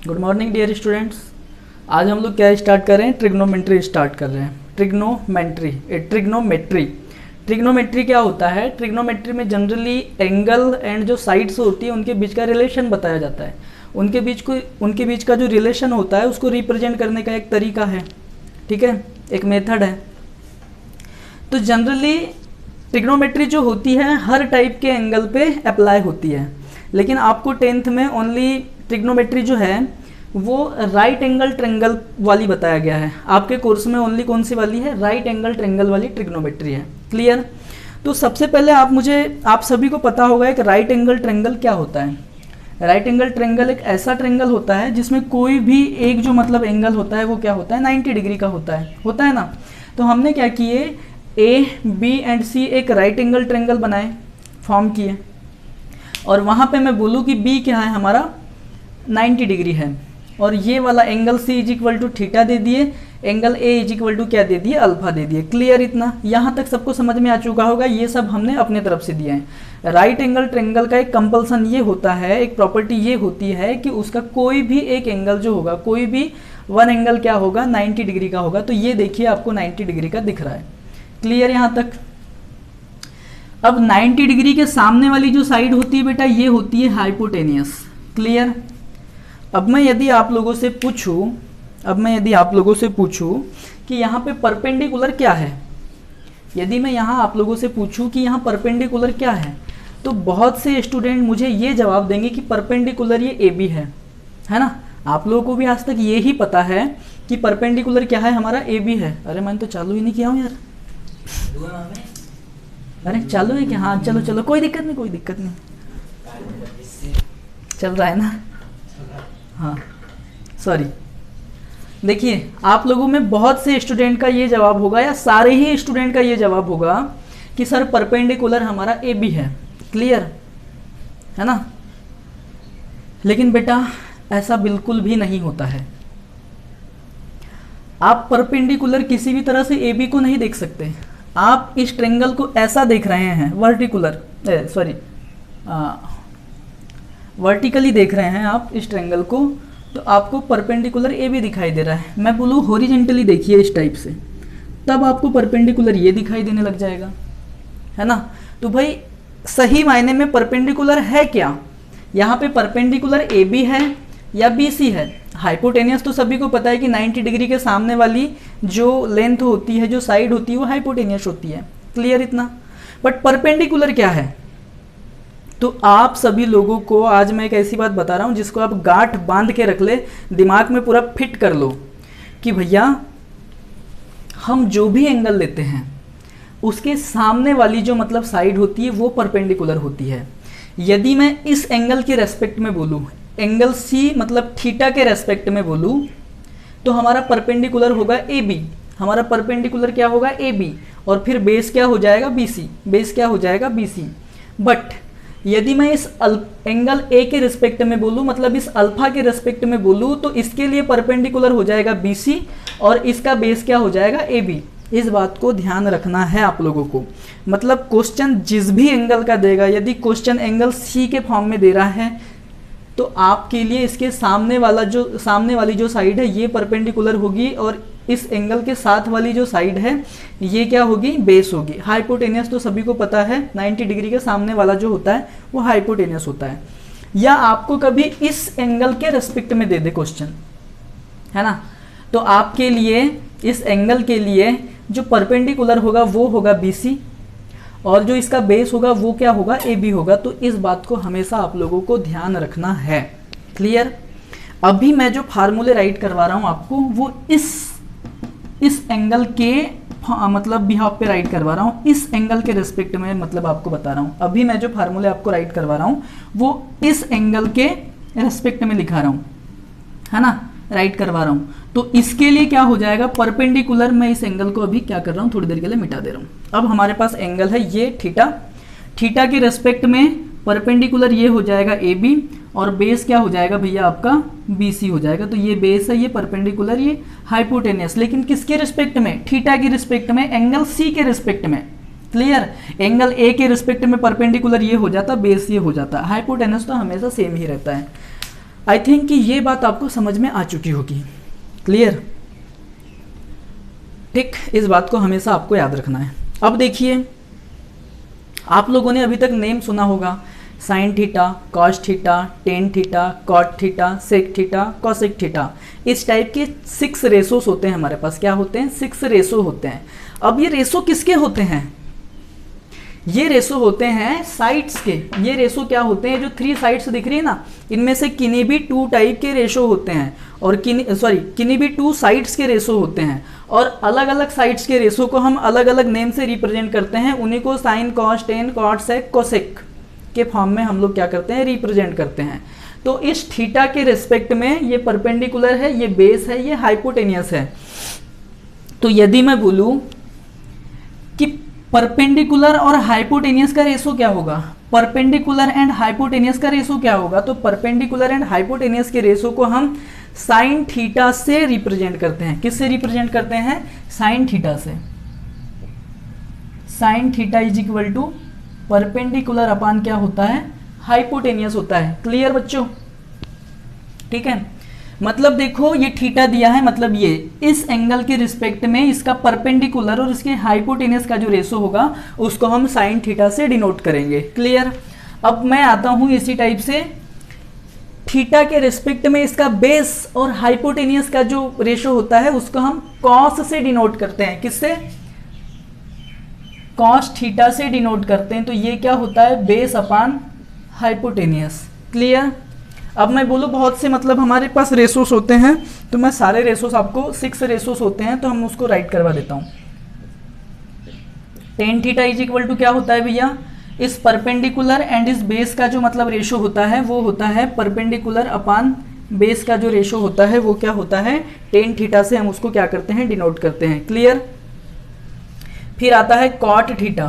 Good morning dear students. आज हम लोग क्या स्टार्ट कर रहे हैं? ट्रिग्नोमेट्री स्टार्ट कर रहे हैं। ट्रिग्नोमेट्री क्या होता है? ट्रिग्नोमेट्री में जनरली एंगल एंड जो साइड्स होती है उनके बीच का रिलेशन बताया जाता है। उनके बीच का जो रिलेशन होता है उसको रिप्रेजेंट करने का एक तरीका है, ठीक है, एक मेथड है। तो जनरली ट्रिग्नोमेट्री जो होती है हर टाइप के एंगल पे अप्लाई होती है, लेकिन आपको 10th में ओनली ट्रिग्नोमेट्री जो है वो राइट एंगल ट्रायंगल वाली बताया गया है। आपके कोर्स में ओनली कौन सी वाली है? राइट एंगल ट्रायंगल वाली ट्रिग्नोमेट्री है। क्लियर? तो सबसे पहले आप सभी को पता होगा एक राइट एंगल ट्रायंगल क्या होता है। राइट एंगल ट्रायंगल एक ऐसा ट्रायंगल होता है जिसमें कोई भी एक जो मतलब एंगल होता है वो क्या होता है? 90 डिग्री का होता है ना। तो हमने क्या किए, ए बी एंड सी एक राइट एंगल ट्रायंगल बनाए, फॉर्म किए, और वहाँ पे मैं बोलूँ कि बी क्या है हमारा 90 डिग्री है, और ये वाला angle C is equal to theta दे दिए, angle A is equal to क्या दे दिए? अल्फा दे दिए। क्लियर? इतना यहाँ तक सबको समझ में आ चुका होगा। ये सब हमने अपने तरफ से दिए हैं। राइट एंगल ट्रायंगल का एक कंपल्सन ये होता है, एक प्रॉपर्टी ये होती है कि उसका कोई भी एक एंगल जो होगा, कोई भी वन एंगल क्या होगा? 90 डिग्री का होगा। तो ये देखिए आपको 90 डिग्री का दिख रहा है। क्लियर यहाँ तक? अब 90 डिग्री के सामने वाली जो साइड होती है बेटा ये होती है हाइपोटेनियस। क्लियर? अब मैं यदि आप लोगों से पूछूं कि यहाँ पे परपेंडिकुलर क्या है, यदि मैं यहाँ आप लोगों से पूछूं कि यहाँ परपेंडिकुलर क्या है, तो बहुत से स्टूडेंट मुझे ये जवाब देंगे कि परपेंडिकुलर ये ए बी है ना। आप लोगों को भी आज तक ये ही पता है कि परपेंडिकुलर क्या है हमारा? ए बी है। अरे मैंने तो चालू ही नहीं किया हूँ यार। अरे चालू है क्या? हाँ चलो, कोई दिक्कत नहीं, चल रहा है ना। हाँ सॉरी। देखिए आप लोगों में बहुत से स्टूडेंट का ये जवाब होगा, या सारे ही स्टूडेंट का ये जवाब होगा कि सर परपेंडिकुलर हमारा ए बी है। क्लियर है ना? लेकिन बेटा ऐसा बिल्कुल भी नहीं होता है। आप परपेंडिकुलर किसी भी तरह से ए बी को नहीं देख सकते। आप इस ट्रायंगल को ऐसा देख रहे हैं, वर्टिकली देख रहे हैं आप इस ट्रायंगल को, तो आपको परपेंडिकुलर ए बी दिखाई दे रहा है। मैं बोलूँ हॉरिजेंटली देखिए इस टाइप से, तब आपको परपेंडिकुलर ये दिखाई देने लग जाएगा, है ना। तो भाई सही मायने में परपेंडिकुलर है क्या? यहाँ पे परपेंडिकुलर ए बी है या बी सी है? हाइपोटेनियस तो सभी को पता है कि 90 डिग्री के सामने वाली जो लेंथ होती है, जो साइड होती है, वो हाइपोटेनियस होती है। क्लियर इतना? बट परपेंडिकुलर क्या है? तो आप सभी लोगों को आज मैं एक ऐसी बात बता रहा हूं जिसको आप गांठ बांध के रख ले, दिमाग में पूरा फिट कर लो कि भैया हम जो भी एंगल लेते हैं उसके सामने वाली जो मतलब साइड होती है वो परपेंडिकुलर होती है। यदि मैं इस एंगल के रेस्पेक्ट में बोलूं, एंगल सी मतलब थीटा के रेस्पेक्ट में बोलूं, तो हमारा परपेंडिकुलर होगा ए बी। हमारा परपेंडिकुलर क्या होगा? A B. और फिर बेस क्या हो जाएगा? B C. बेस क्या हो जाएगा? B C. बट यदि मैं इस एंगल ए के रिस्पेक्ट में बोलूं, मतलब इस अल्फा के रिस्पेक्ट में बोलूं, तो इसके लिए परपेंडिकुलर हो जाएगा बी सी और इसका बेस क्या हो जाएगा? A B. इस बात को ध्यान रखना है आप लोगों को। मतलब क्वेश्चन जिस भी एंगल का देगा, यदि क्वेश्चन एंगल सी के फॉर्म में दे रहा है तो आपके लिए इसके सामने वाली जो साइड है ये परपेंडिकुलर होगी, और इस एंगल के साथ वाली जो साइड है ये क्या होगी? बेस होगी। हाइपोटेनियस तो सभी को पता है, 90 डिग्री के सामने वाला जो होता है वो हाइपोटेनियस होता है। या आपको कभी इस एंगल के रेस्पेक्ट में दे दे क्वेश्चन, है ना, तो आपके लिए इस एंगल के लिए जो परपेंडिकुलर होगा वो होगा बी सी, और जो इसका बेस होगा वो क्या होगा? ए बी होगा। तो इस बात को हमेशा आप लोगों को ध्यान रखना है। क्लियर? अभी मैं जो फार्मूले राइट करवा रहा हूं आपको वो इस एंगल के मतलब बिहाफ पे राइट करवा रहा हूं, इस एंगल के रेस्पेक्ट में मतलब आपको बता रहा हूं। अभी मैं जो फार्मूले आपको राइट करवा रहा हूं वो इस एंगल के रेस्पेक्ट में लिखा रहा हूं, है ना, राइट करवा रहा हूं। तो इसके लिए क्या हो जाएगा? परपेंडिकुलर मैं इस एंगल को अभी क्या कर रहा हूं, थोड़ी देर के लिए मिटा दे रहा हूं। अब हमारे पास एंगल है ये थीटा के रेस्पेक्ट में परपेंडिकुलर ये हो जाएगा ए बी, और बेस क्या हो जाएगा भैया आपका? बी सी हो जाएगा। तो ये बेस है, ये परपेंडिकुलर, ये हाइपोटेनियस, लेकिन किसके रिस्पेक्ट में? थीटा के रिस्पेक्ट में, एंगल सी के रिस्पेक्ट में। क्लियर? एंगल ए के रिस्पेक्ट में परपेंडिकुलर ये हो जाता, बेस ये हो जाता। हाइपोटेनस तो हमेशा सेम ही रहता है। आई थिंक कि ये बात आपको समझ में आ चुकी होगी। क्लियर? ठीक, इस बात को हमेशा आपको याद रखना है। अब देखिए, आप लोगों ने अभी तक नेम सुना होगा, sine theta, cos theta, tan theta, cot theta, sec theta, cosec theta. इस टाइप के 6 रेशोस होते हैं हमारे पास। क्या होते हैं? 6 रेशो होते हैं। अब ये रेशो किसके होते हैं? ये रेशो होते हैं साइड्स के। ये रेशो क्या होते हैं? जो 3 साइड्स दिख रही है ना, इनमें से किन्हीं भी 2 टाइप के रेशो होते हैं, और किन्हीं भी 2 साइड्स के रेशो होते हैं, और अलग अलग साइड्स के रेशो को हम अलग अलग नेम से रिप्रेजेंट करते हैं। उन्हीं को साइन, कॉस, टेन, कॉट, सेक, कोसेक के फॉर्म में हम लोग क्या करते हैं? रिप्रेजेंट करते हैं। तो इस थीटा के रिस्पेक्ट में ये परपेंडिकुलर है, ये बेस है, ये हाइपोटेनियस है। तो यदि मैं बोलूं कि परपेंडिकुलर और हाइपोटेनियस का रेशो क्या होगा, परपेंडिकुलर एंड हाइपोटेनियस का रेशो क्या होगा, तो परपेंडिकुलर एंड हाइपोटेनियस के रेशो को हम साइन थीटा से रिप्रेजेंट करते हैं। किससे रिप्रेजेंट करते हैं? साइन थीटा से। Sine theta is equal to perpendicular upon क्या होता है? हाइपोटेनियस होता है। क्लियर बच्चों? ठीक है, मतलब देखो ये थीटा दिया है, मतलब ये इस एंगल के रिस्पेक्ट में इसका परपेंडिकुलर और इसके हाइपोटेनियस का जो रेशो होगा उसको हम साइन थीटा से डिनोट करेंगे। क्लियर? अब मैं आता हूं इसी टाइप से, थीटा के रिस्पेक्ट में इसका बेस और हाइपोटेनियस का जो रेशो होता है उसको हम कॉस से डिनोट करते हैं। किससे? कॉस थीटा से डिनोट करते हैं। तो ये क्या होता है? Base upon hypotenuse. क्लियर? अब मैं बोलूँ बहुत से मतलब हमारे पास रेशोस होते हैं, तो मैं सारे रेशोस आपको 6 रेशोस होते हैं तो हम उसको राइट करवा देता हूँ। Tan theta is equal to क्या होता है भैया? इस परपेंडिकुलर एंड इस बेस का जो मतलब रेशो होता है वो होता है परपेंडिकुलर अपान बेस का जो रेशो होता है वो क्या होता है? टेन थीटा से हम उसको क्या करते हैं? डिनोट करते हैं। क्लियर? फिर आता है कॉट थीटा।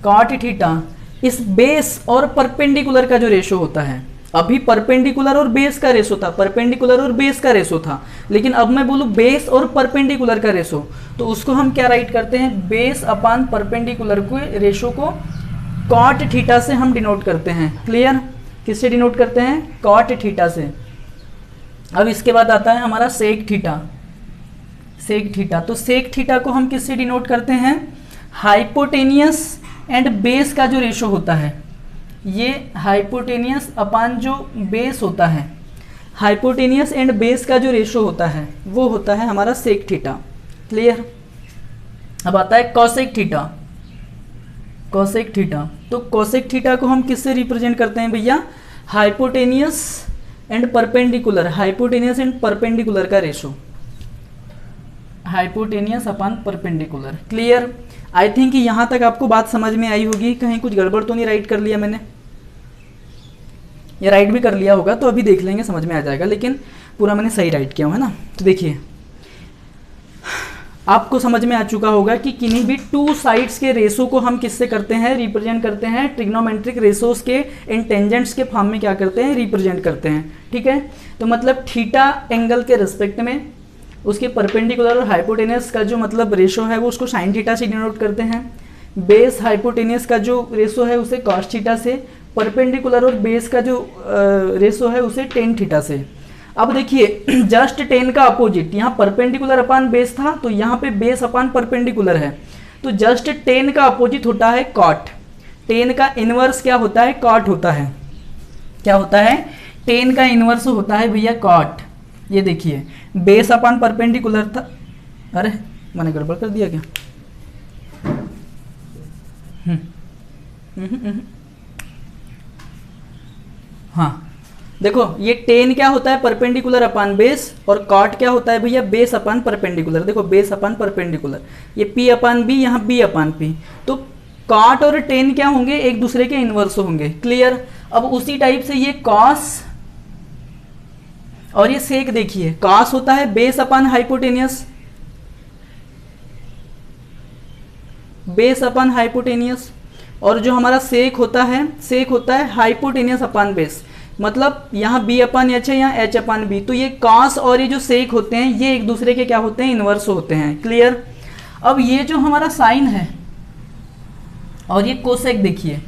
कॉट थीटा इस बेस और परपेंडिकुलर का जो रेशो होता है, अभी परपेंडिकुलर और बेस का रेशो था, परपेंडिकुलर और बेस का रेशो था, लेकिन अब मैं बोलूं बेस और परपेंडिकुलर का रेशो, तो उसको हम क्या राइट करते हैं? बेस अपान परपेंडिकुलर को रेशो को कॉट थीटा से हम डिनोट करते हैं। क्लियर? किससे डिनोट करते हैं? कॉट थीटा से। अब इसके बाद आता है हमारा सेक थीटा। सेक थीटा, तो सेक थीटा को हम किससे डिनोट करते हैं? हाइपोटेनियस एंड बेस का जो रेशो होता है, ये हाइपोटेनियस अपान जो बेस होता है, हाइपोटेनियस एंड बेस का जो रेशो होता है वो होता है हमारा सेक थीटा। क्लियर? अब आता है कॉसेक थीटा। कॉसेक थीटा, तो कॉसेक थीटा को हम किससे रिप्रेजेंट करते हैं भैया? Hypotenuse and perpendicular, hypotenuse and perpendicular का ratio, hypotenuse upon perpendicular. Clear? I think यहां तक आपको बात समझ में आई होगी। कहीं कुछ गड़बड़ तो नहीं राइट कर लिया मैंने? या राइट भी कर लिया होगा तो अभी देख लेंगे, समझ में आ जाएगा, लेकिन पूरा मैंने सही राइट किया है ना। तो देखिए आपको समझ में आ चुका होगा कि किन्हीं भी 2 साइड्स के रेशो को हम किससे करते हैं? रिप्रेजेंट करते हैं ट्रिग्नोमेट्रिक रेशोस के इन टेंजेंट्स के फॉर्म में क्या करते हैं? रिप्रेजेंट करते हैं। ठीक है, तो मतलब थीटा एंगल के रिस्पेक्ट में उसके परपेंडिकुलर और हाइपोटेनियस का जो मतलब रेशो है वो उसको साइन थीटा से डिनोट करते हैं। बेस हाइपोटेनियस का जो रेशो है उसे कॉस थीटा से, परपेंडिकुलर और बेस का जो रेशो है उसे टेन थीटा से। अब देखिए जस्ट टेन का अपोजिट, यहाँ परपेंडिकुलर अपान बेस था तो यहाँ पे बेस अपान परपेंडिकुलर है, तो जस्ट टेन का अपोजिट होता है कॉट। टेन का इनवर्स क्या होता है? कॉट होता है। क्या होता है? टेन का इनवर्स होता है भैया कॉट। ये देखिए बेस अपान परपेंडिकुलर था, अरे मैंने गड़बड़ कर दिया क्या? हाँ देखो ये टेन क्या होता है? परपेंडिकुलर अपान बेस, और कॉट क्या होता है भैया? Base upon perpendicular. देखो बेस अपान परपेंडिकुलर, ये पी अपान बी, यहाँ बी अपान पी, तो कॉट और टेन क्या होंगे? एक दूसरे के इनवर्स होंगे। क्लियर? अब उसी टाइप से ये कॉस और ये सेक, देखिए कॉस होता है base upon hypotenuse, base upon hypotenuse, और जो हमारा सेक होता है हाइपोटेनियस अपान बेस, मतलब यहाँ बी अपान एच है, यहाँ एच अपान बी, तो ये कॉस और ये जो सेक होते हैं ये एक दूसरे के क्या होते हैं? इनवर्स होते हैं। क्लियर? अब ये जो हमारा साइन है और ये कोसेक, देखिए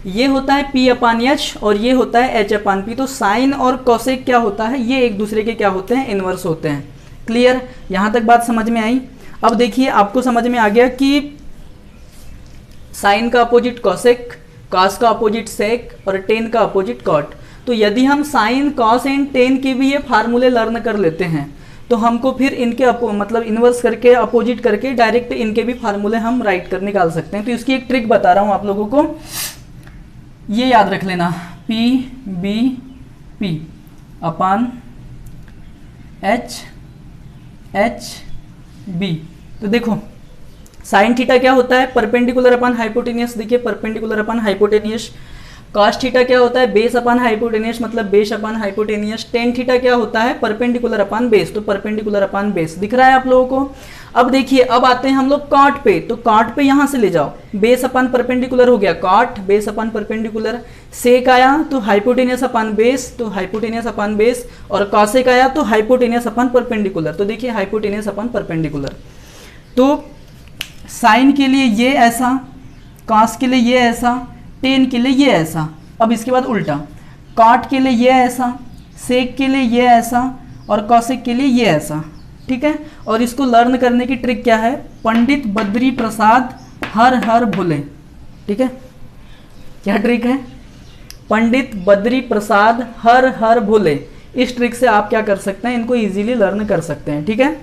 ये होता है P अपान एच और ये होता है H अपान पी। तो साइन और कोसेक क्या होता है, ये एक दूसरे के क्या होते हैं, इनवर्स होते हैं। क्लियर, यहाँ तक बात समझ में आई। अब देखिए आपको समझ में आ गया कि साइन का अपोजिट कोसेक, कॉस का अपोजिट सेक और टेन का अपोजिट कॉट। तो यदि हम साइन, कॉस एंड टेन के भी ये फार्मूले लर्न कर लेते हैं तो हमको फिर इनके मतलब इन्वर्स करके, अपोजिट करके डायरेक्ट इनके भी फार्मूले हम राइट कर निकाल सकते हैं। तो इसकी एक ट्रिक बता रहा हूँ आप लोगों को, ये याद रख लेना, P B P upon H H B. तो देखो साइन थीटा क्या होता है, परपेंडिकुलर अपान हाइपोटेनियस। देखिए perpendicular upon hypotenuse. Cos theta क्या होता है, बेस अपान हाइपोटेनियस, मतलब base upon hypotenuse. Tan theta क्या होता है, परपेंडिकुलर अपान बेस, तो परपेंडिकुलर अपान बेस। दिख रहा है आप लोगों को। अब देखिए, अब आते हैं हम लोग कॉट पे। तो कॉट पे यहां से ले जाओ, बेस अपान परपेंडिकुलर हो गया कॉट, बेस अपान परपेंडिकुलर। सेक आया तो हाइपोटेनियस अपान बेस, तो हाइपोटेनियस अपान बेस। और कॉसेक आया तो हाइपोटेनियस अपान परपेंडिकुलर। तो देखिए हाइपोटेनियस अपान परपेंडिकुलर। तो साइन के लिए ये ऐसा, कॉस के लिए ये ऐसा, टेन के लिए ये ऐसा। अब इसके बाद उल्टा, कॉट के लिए ये ऐसा, सेक के लिए ये ऐसा और कॉसेक के लिए ये ऐसा। ठीक है, और इसको लर्न करने की ट्रिक क्या है, पंडित बद्री प्रसाद हर हर भोले। ठीक है, क्या ट्रिक है, पंडित बद्री प्रसाद हर हर भोले। इस ट्रिक से आप क्या कर सकते हैं, इनको इजीली लर्न कर सकते हैं। ठीक है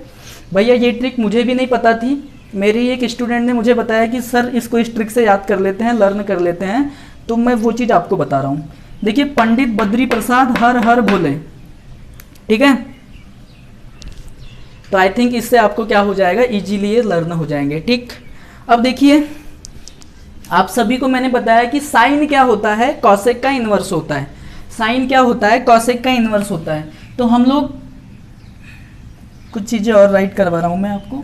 भैया, ये ट्रिक मुझे भी नहीं पता थी, मेरी एक स्टूडेंट ने मुझे बताया कि सर इसको इस ट्रिक से याद कर लेते हैं, लर्न कर लेते हैं, तो मैं वो चीज़ आपको बता रहा हूँ। देखिए पंडित बद्री प्रसाद हर हर भोले। ठीक है, तो आई थिंक इससे आपको क्या हो जाएगा, इजीली ये लर्न हो जाएंगे। ठीक, अब देखिए आप सभी को मैंने बताया कि साइन क्या होता है, कॉसेक का इनवर्स होता है। साइन क्या होता है, कॉसेक का इनवर्स होता है। तो हम लोग कुछ चीज़ें और राइट करवा रहा हूँ मैं आपको,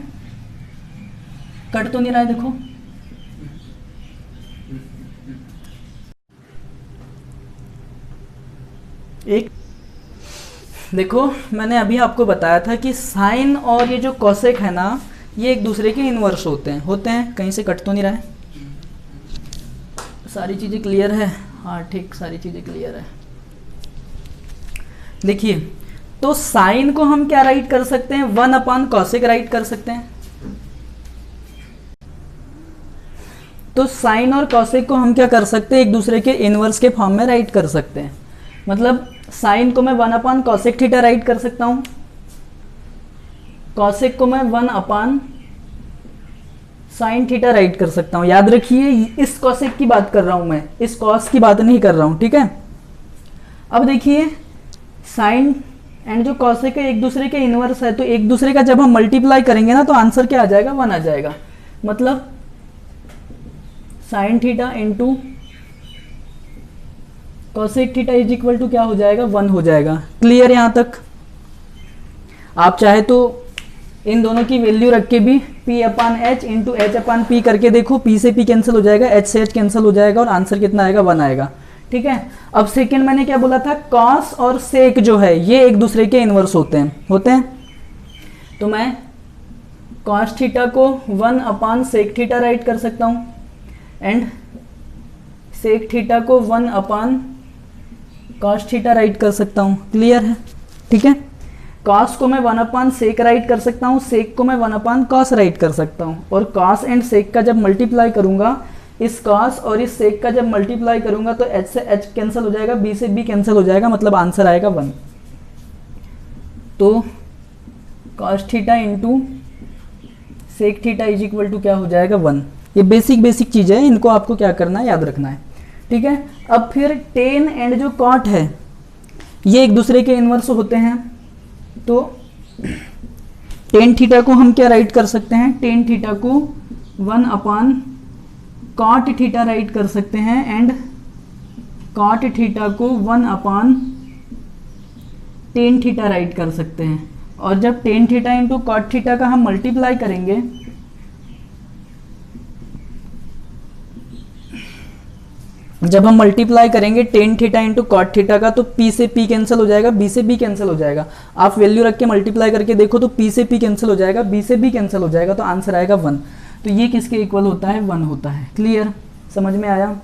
कट तो नहीं रहा है, देखो एक, देखो मैंने अभी आपको बताया था कि साइन और ये जो कॉसेक है ना, ये एक दूसरे के इनवर्स होते हैं। कहीं से कट तो नहीं रहा है, सारी चीज़ें क्लियर है। हाँ ठीक, सारी चीज़ें क्लियर है। देखिए तो साइन को हम क्या राइट कर सकते हैं, 1 अपान कॉसेक राइट कर सकते हैं। तो साइन और कॉसेक को हम क्या कर सकते हैं, एक दूसरे के इनवर्स के फॉर्म में राइट कर सकते हैं। मतलब साइन को मैं 1 अपान कॉसेक थीटा राइट कर सकता हूं, कॉसेक को मैं 1 अपान साइन थीटा राइट कर सकता हूं। याद रखिए इस कॉसेक की बात कर रहा हूं मैं, इस कॉस की बात नहीं कर रहा हूं। ठीक है, अब देखिए साइन एंड जो कॉसेक है एक दूसरे के इनवर्स है, तो एक दूसरे का जब हम मल्टीप्लाई करेंगे ना तो आंसर क्या आ जाएगा, 1 आ जाएगा। मतलब sine theta into cosec theta is equal to क्या हो जाएगा, 1 हो जाएगा। क्लियर यहां तक। आप चाहे तो इन दोनों की वैल्यू रख के भी P अपान एच इंटू एच अपान पी करके देखो, P से P कैंसिल हो जाएगा, H से H कैंसिल हो जाएगा और आंसर कितना आएगा, 1 आएगा। ठीक है, अब सेकंड मैंने क्या बोला था, कॉस और सेक जो है ये एक दूसरे के इनवर्स होते हैं। तो मैं कॉस थीटा को 1 अपान सेक थीटा राइट कर सकता हूं एंड सेक थीटा को 1 अपान कॉस थीटा राइट कर सकता हूं। क्लियर है। ठीक है, कॉस को मैं 1 अपान सेक राइट कर सकता हूं, सेक को मैं 1 अपान कॉस राइट कर सकता हूं। और कॉस एंड सेक का जब मल्टीप्लाई करूंगा, इस कॉस और इस सेक का जब मल्टीप्लाई करूंगा तो H से H कैंसिल हो जाएगा, B से B कैंसिल हो जाएगा, मतलब आंसर आएगा 1। तो cos theta into sec theta is equal to क्या हो जाएगा, 1। ये बेसिक चीज़ है, इनको आपको क्या करना है, याद रखना है। ठीक है, अब फिर टेन एंड जो कॉट है ये एक दूसरे के इनवर्स होते हैं। तो टेन थीटा को हम क्या राइट कर सकते हैं, टेन थीटा को 1 अपान कॉट थीटा राइट कर सकते हैं एंड कॉट थीटा को 1 अपान टेन थीटा राइट कर सकते हैं। और जब tan theta into cot theta का हम मल्टीप्लाई करेंगे, जब हम मल्टीप्लाई करेंगे tan theta into cot theta का, तो P से P कैंसिल हो जाएगा, B से B कैंसिल हो जाएगा। आप वैल्यू रख के मल्टीप्लाई करके देखो तो P से P कैंसिल हो जाएगा, B से B कैंसिल हो जाएगा, तो आंसर आएगा 1। तो ये किसके इक्वल होता है, 1 होता है। क्लियर, समझ में आया।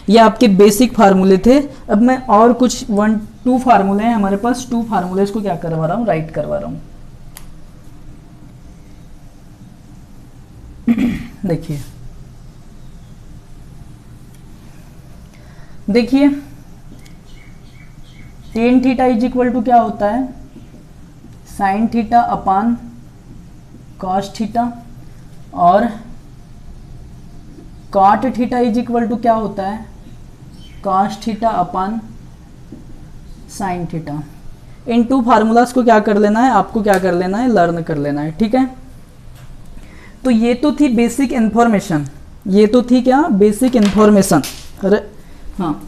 ये आपके बेसिक फार्मूले थे। अब मैं और कुछ 1-2 फार्मूले हैं हमारे पास, 2 फार्मूले इसको क्या करवा रहा हूँ, राइट करवा रहा हूँ। देखिए देखिए tan theta is equal to क्या होता है, sine theta upon cos theta, और cot theta is equal to क्या होता है, cos theta upon sine theta. इन 2 फार्मूलाज को क्या कर लेना है, आपको क्या कर लेना है, लर्न कर लेना है, ठीक है। तो ये तो थी बेसिक इन्फॉर्मेशन, ये तो थी क्या, बेसिक इन्फॉर्मेशन। अरे हाँ,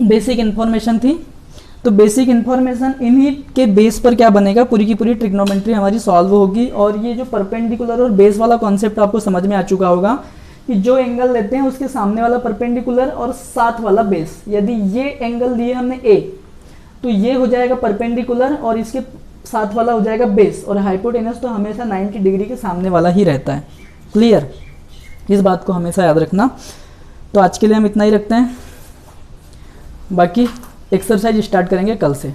बेसिक इन्फॉर्मेशन थी। तो बेसिक इन्फॉर्मेशन इन्हीं के बेस पर क्या बनेगा, पूरी की पूरी ट्रिग्नोमेट्री हमारी सॉल्व होगी। और ये जो परपेंडिकुलर और बेस वाला कॉन्सेप्ट आपको समझ में आ चुका होगा कि जो एंगल लेते हैं उसके सामने वाला परपेंडिकुलर और साथ वाला बेस। यदि ये एंगल दिए हमने ए, तो ये हो जाएगा परपेंडिकुलर और इसके साथ वाला हो जाएगा बेस, और हाइपोटेनस तो हमेशा 90 डिग्री के सामने वाला ही रहता है। क्लियर, इस बात को हमेशा याद रखना। तो आज के लिए हम इतना ही रखते हैं, बाकी एक्सरसाइज स्टार्ट करेंगे कल से।